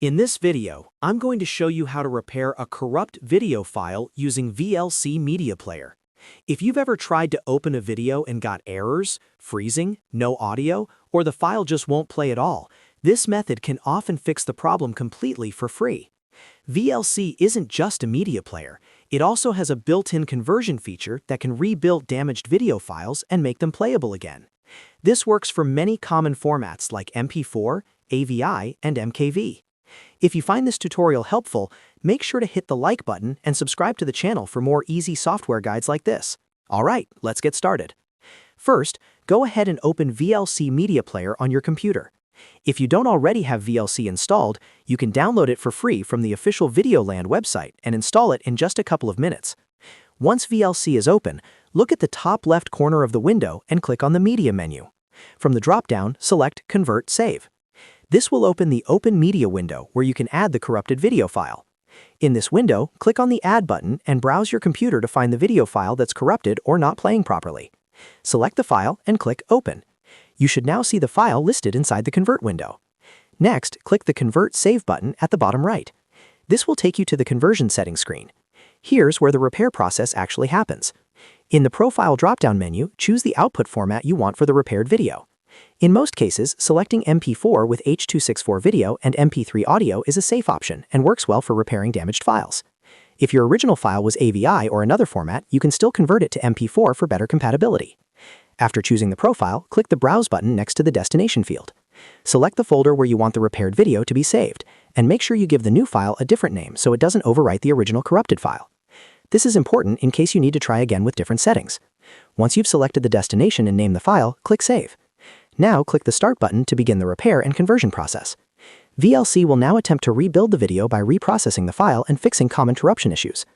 In this video, I'm going to show you how to repair a corrupt video file using VLC Media Player. If you've ever tried to open a video and got errors, freezing, no audio, or the file just won't play at all, this method can often fix the problem completely for free. VLC isn't just a media player, it also has a built-in conversion feature that can rebuild damaged video files and make them playable again. This works for many common formats like MP4, AVI, and MKV. If you find this tutorial helpful, make sure to hit the like button and subscribe to the channel for more easy software guides like this. Alright, let's get started. First, go ahead and open VLC Media Player on your computer. If you don't already have VLC installed, you can download it for free from the official Videoland website and install it in just a couple of minutes. Once VLC is open, look at the top left corner of the window and click on the Media menu. From the drop-down, select Convert Save. This will open the Open Media window where you can add the corrupted video file. In this window, click on the Add button and browse your computer to find the video file that's corrupted or not playing properly. Select the file and click Open. You should now see the file listed inside the Convert window. Next, click the Convert Save button at the bottom right. This will take you to the conversion settings screen. Here's where the repair process actually happens. In the Profile drop-down menu, choose the output format you want for the repaired video. In most cases, selecting MP4 with H.264 video and MP3 audio is a safe option and works well for repairing damaged files. If your original file was AVI or another format, you can still convert it to MP4 for better compatibility. After choosing the profile, click the Browse button next to the destination field. Select the folder where you want the repaired video to be saved, and make sure you give the new file a different name so it doesn't overwrite the original corrupted file. This is important in case you need to try again with different settings. Once you've selected the destination and named the file, click Save. Now click the Start button to begin the repair and conversion process. VLC will now attempt to rebuild the video by reprocessing the file and fixing common interruption issues.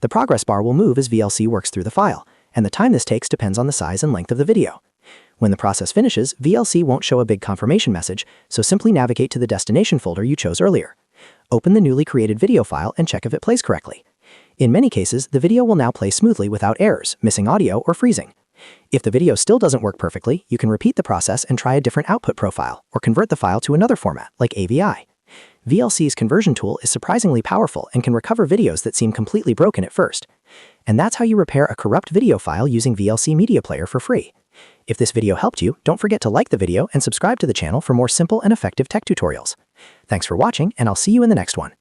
The progress bar will move as VLC works through the file, and the time this takes depends on the size and length of the video. When the process finishes, VLC won't show a big confirmation message, so simply navigate to the destination folder you chose earlier. Open the newly created video file and check if it plays correctly. In many cases, the video will now play smoothly without errors, missing audio, or freezing. If the video still doesn't work perfectly, you can repeat the process and try a different output profile, or convert the file to another format, like AVI. VLC's conversion tool is surprisingly powerful and can recover videos that seem completely broken at first. And that's how you repair a corrupt video file using VLC Media Player for free. If this video helped you, don't forget to like the video and subscribe to the channel for more simple and effective tech tutorials. Thanks for watching, and I'll see you in the next one.